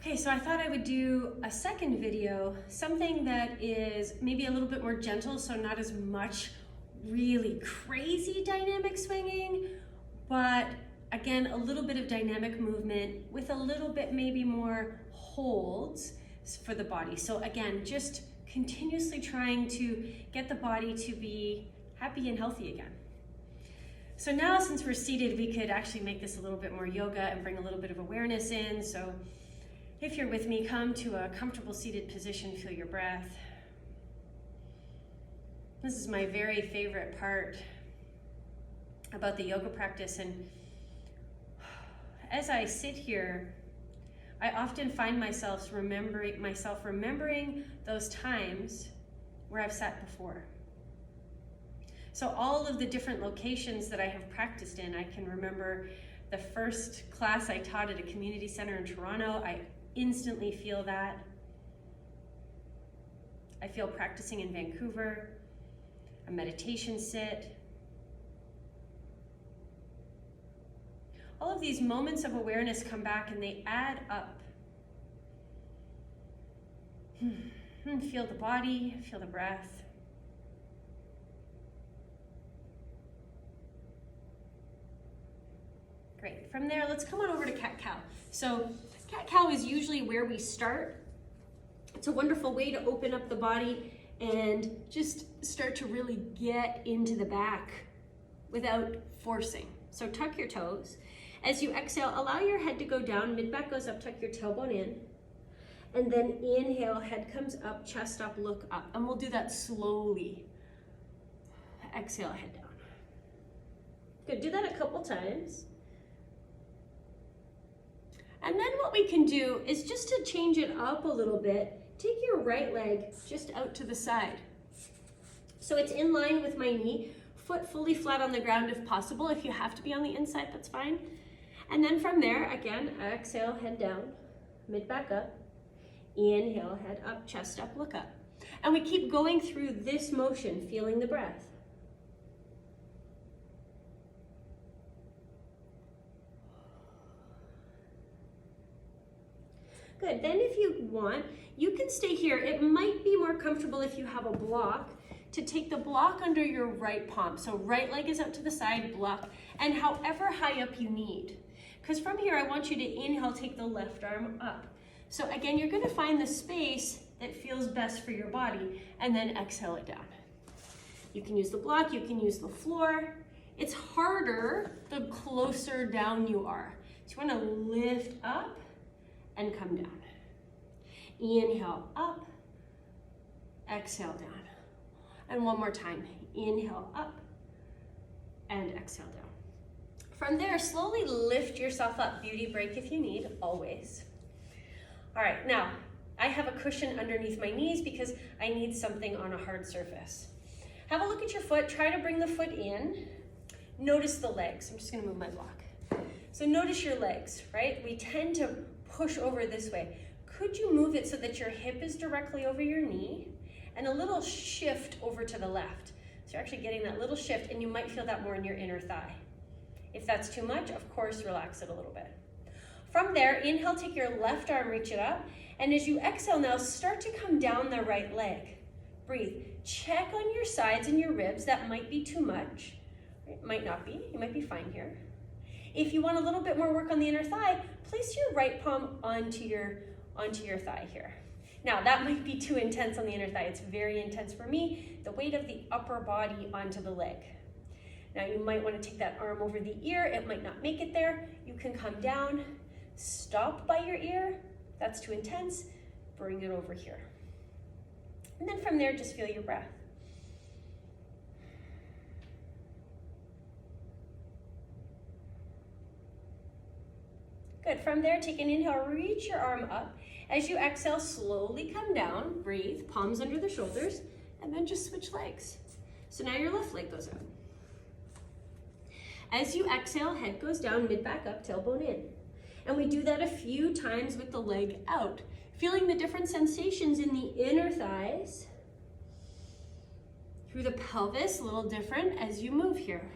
Okay, so I thought I would do a second video, something that is maybe a little bit more gentle, so not as much really crazy dynamic swinging, but again, a little bit of dynamic movement with a little bit maybe more holds for the body. So again, just continuously trying to get the body to be happy and healthy again. So now since we're seated, we could actually make this a little bit more yoga and bring a little bit of awareness in. So if you're with me, come to a comfortable seated position, feel your breath. This is my very favorite part about the yoga practice. And as I sit here, I often find myself remembering those times where I've sat before. So all of the different locations that I have practiced in, I can remember the first class I taught at a community center in Toronto. I instantly feel that. I feel practicing in Vancouver, a meditation sit. All of these moments of awareness come back and they add up. Feel the body, feel the breath. Great. From there, let's come on over to cat-cow. So cat-cow is usually where we start. It's a wonderful way to open up the body and just start to really get into the back without forcing. So tuck your toes. As you exhale, allow your head to go down, mid-back goes up, tuck your tailbone in. And then inhale, head comes up, chest up, look up. And we'll do that slowly. Exhale, head down. Good, do that a couple times. And then what we can do is just to change it up a little bit, take your right leg just out to the side. So it's in line with my knee, foot fully flat on the ground if possible. If you have to be on the inside, that's fine. And then from there, again, exhale, head down, mid back up. Inhale, head up, chest up, look up. And we keep going through this motion, feeling the breath. Good, then if you want, you can stay here. It might be more comfortable if you have a block to take the block under your right palm. So right leg is out to the side, block, and however high up you need. Because from here, I want you to inhale, take the left arm up. So again, you're gonna find the space that feels best for your body, and then exhale it down. You can use the block, you can use the floor. It's harder the closer down you are. So you wanna lift up and come down. Inhale up, exhale down. And one more time, inhale up and exhale down. From there, slowly lift yourself up. Beauty break if you need, always. All right, now, I have a cushion underneath my knees because I need something on a hard surface. Have a look at your foot, try to bring the foot in. Notice the legs, I'm just gonna move my block. So notice your legs, right? We tend to push over this way. Could you move it so that your hip is directly over your knee and a little shift over to the left? So you're actually getting that little shift, and you might feel that more in your inner thigh. If that's too much, of course, relax it a little bit. From there, inhale, take your left arm, reach it up. And as you exhale now, start to come down the right leg. Breathe. Check on your sides and your ribs. That might be too much. It might not be. You might be fine here. If you want a little bit more work on the inner thigh, place your right palm onto your thigh here. Now, that might be too intense on the inner thigh. It's very intense for me. The weight of the upper body onto the leg. Now, you might want to take that arm over the ear. It might not make it there. You can come down, stop by your ear. That's too intense. Bring it over here. And then from there, just feel your breath. Good, from there, take an inhale, reach your arm up. As you exhale, slowly come down, breathe, palms under the shoulders, and then just switch legs. So now your left leg goes up. As you exhale, head goes down, mid back up, tailbone in. And we do that a few times with the leg out, feeling the different sensations in the inner thighs, through the pelvis, a little different as you move here.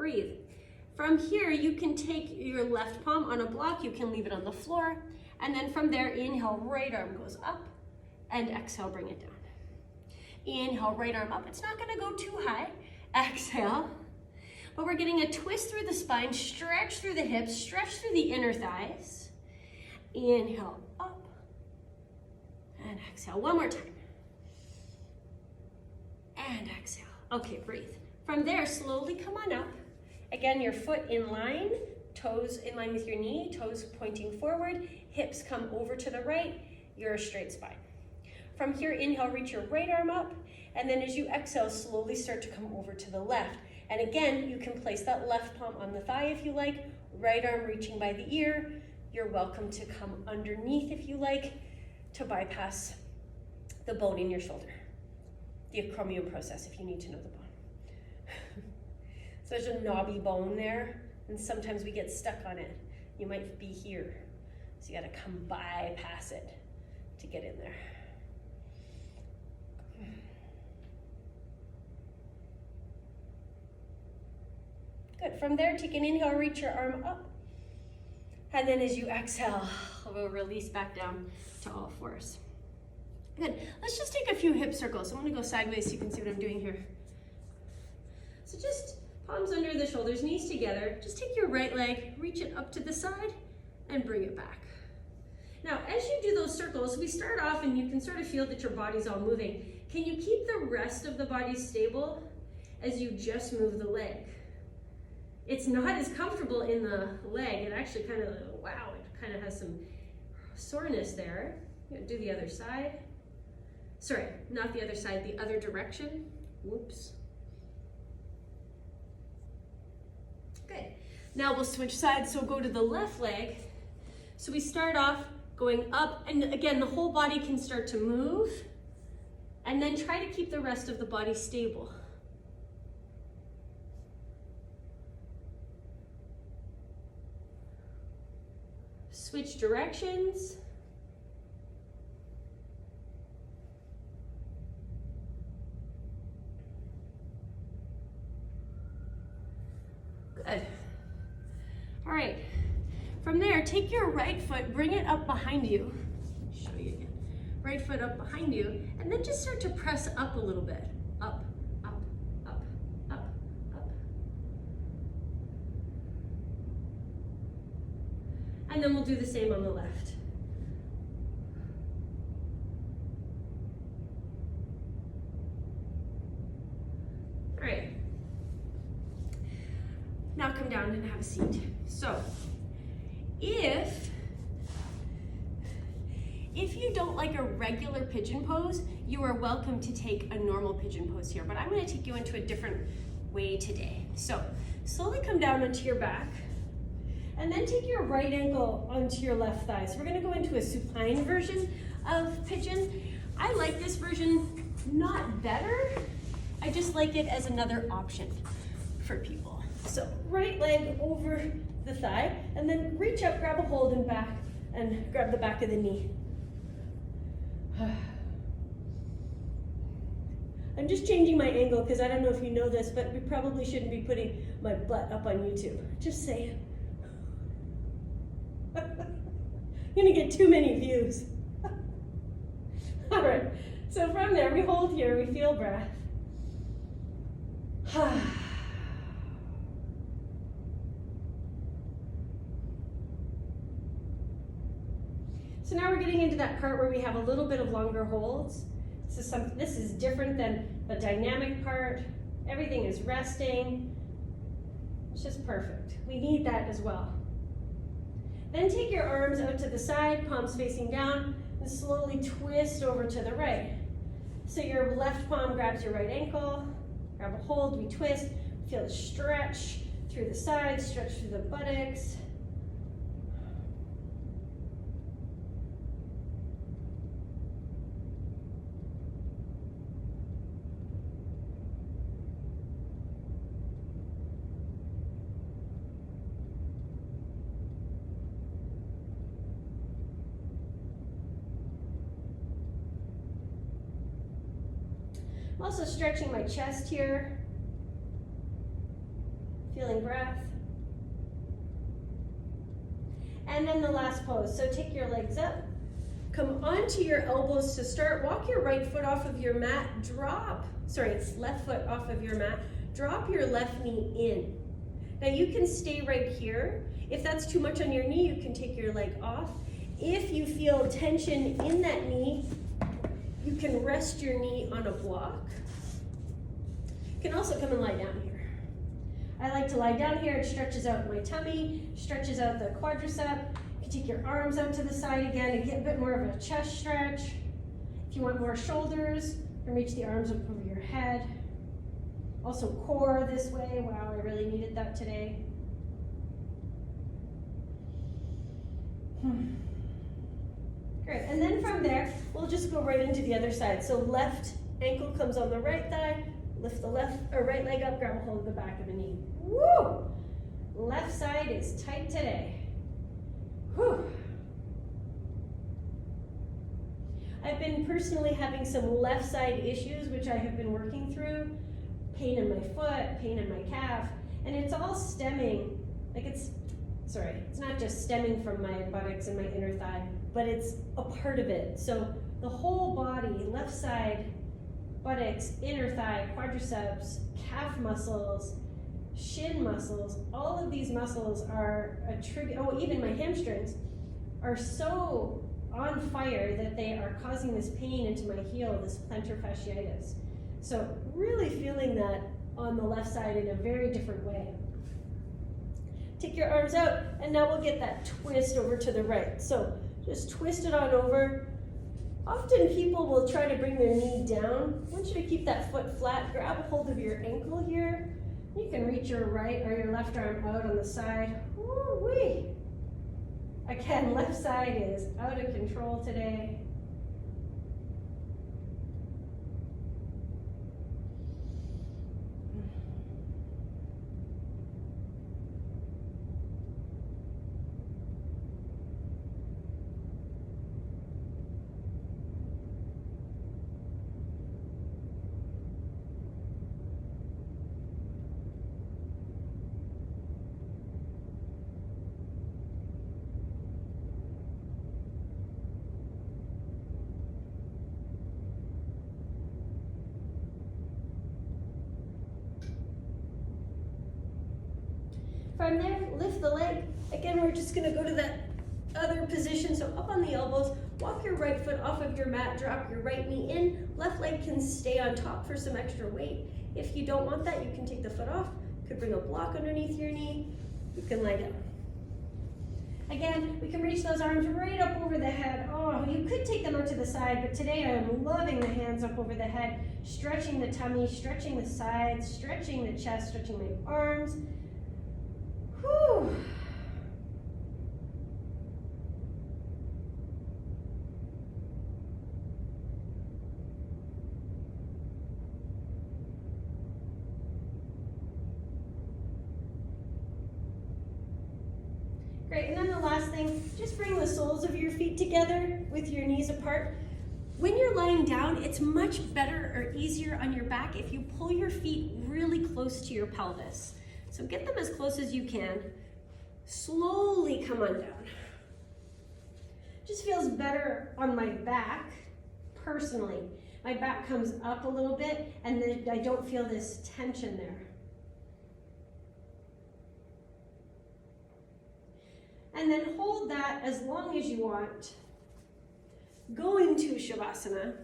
breathe. From here, you can take your left palm on a block, you can leave it on the floor, and then from there, inhale, right arm goes up, and exhale, bring it down. Inhale, right arm up. It's not gonna go too high. Exhale. But we're getting a twist through the spine, stretch through the hips, stretch through the inner thighs. Inhale, up, and exhale. One more time. And exhale. Okay, breathe. From there, slowly come on up. Again, your foot in line, toes in line with your knee, toes pointing forward, hips come over to the right, you're a straight spine. From here, inhale, reach your right arm up, and then as you exhale, slowly start to come over to the left. And again, you can place that left palm on the thigh if you like, right arm reaching by the ear. You're welcome to come underneath if you like, to bypass the bone in your shoulder. The acromion process, if you need to know the bone. So there's a knobby bone there, and sometimes we get stuck on it. You might be here, so you gotta come bypass it to get in there. Good, from there, take an inhale, reach your arm up. And then as you exhale, we'll release back down to all fours. Good, let's just take a few hip circles. I'm gonna go sideways so you can see what I'm doing here. So just palms under the shoulders, knees together. Just take your right leg, reach it up to the side, and bring it back. Now, as you do those circles, we start off and you can sort of feel that your body's all moving. Can you keep the rest of the body stable as you just move the leg? It's not as comfortable in the leg. It actually kind of, wow, it kind of has some soreness there. Do the other side. Sorry, not the other side, the other direction. Whoops. Good. Now we'll switch sides, so go to the left leg. So we start off going up, and again, the whole body can start to move, and then try to keep the rest of the body stable. Switch directions. Good. All right. From there, take your right foot, bring it up behind you. Show you again. Right foot up behind you, and then just start to press up a little bit. Up, up, up, up, up. And then we'll do the same on the left. All right. Now come down and have a seat. So, if you don't like a regular pigeon pose, you are welcome to take a normal pigeon pose here, but I'm going to take you into a different way today. So, slowly come down onto your back, and then take your right ankle onto your left thigh. So we're going to go into a supine version of pigeon. I like this version, not better, I just like it as another option for people. So right leg over the thigh, and then reach up, grab a hold and back, and grab the back of the knee. I'm just changing my angle because I don't know if you know this, but we probably shouldn't be putting my butt up on YouTube. Just saying. You're gonna get too many views. All right, so from there, we hold here, we feel breath. So now we're getting into that part where we have a little bit of longer holds. This is different than the dynamic part. Everything is resting. It's just perfect. We need that as well. Then take your arms out to the side, palms facing down, and slowly twist over to the right. So your left palm grabs your right ankle, grab a hold, we twist, feel the stretch through the sides, stretch through the buttocks. I'm also stretching my chest here. Feeling breath. And then the last pose. So take your legs up, come onto your elbows to start. Walk your right foot off of your mat, it's left foot off of your mat. Drop your left knee in. Now you can stay right here. If that's too much on your knee, you can take your leg off. If you feel tension in that knee, you can rest your knee on a block. You can also come and lie down here. I like to lie down here. It stretches out my tummy, stretches out the quadricep. You can take your arms out to the side again and get a bit more of a chest stretch. If you want more shoulders, you can reach the arms up over your head. Also core this way. Wow, I really needed that today. Great, and then from there, we'll just go right into the other side. So left ankle comes on the right thigh, lift the right leg up, grab a hold of the back of the knee. Woo! Left side is tight today. Whew. I've been personally having some left side issues, which I have been working through. Pain in my foot, pain in my calf, and it's all stemming, it's not just stemming from my buttocks and my inner thigh, but it's a part of it. So the whole body, left side, buttocks, inner thigh, quadriceps, calf muscles, shin muscles, all of these muscles are even my hamstrings are so on fire that they are causing this pain into my heel, this plantar fasciitis. So really feeling that on the left side in a very different way. Take your arms out, and now we'll get that twist over to the right. So just twist it on over. Often people will try to bring their knee down. I want you to keep that foot flat. Grab a hold of your ankle here. You can reach your right or your left arm out on the side. Woo-wee. Again, left side is out of control today. From there, lift the leg. Again, we're just gonna go to that other position. So up on the elbows, walk your right foot off of your mat, drop your right knee in. Left leg can stay on top for some extra weight. If you don't want that, you can take the foot off. You could bring a block underneath your knee. You can lie down. Again, we can reach those arms right up over the head. Oh, you could take them out to the side, but today I'm loving the hands up over the head, stretching the tummy, stretching the sides, stretching the chest, stretching my arms. Whew. Great, and then the last thing, just bring the soles of your feet together with your knees apart. When you're lying down, it's much better or easier on your back if you pull your feet really close to your pelvis. So get them as close as you can. Slowly come on down. Just feels better on my back, personally. My back comes up a little bit and then I don't feel this tension there. And then hold that as long as you want. Go into Shavasana.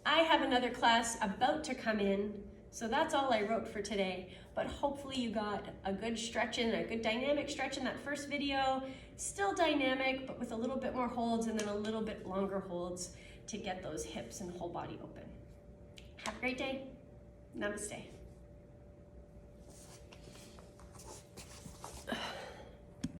I have another class about to come in, so that's all I wrote for today. But hopefully you got a good stretch in, a good dynamic stretch in that first video. Still dynamic, but with a little bit more holds and then a little bit longer holds to get those hips and whole body open. Have a great day. Namaste.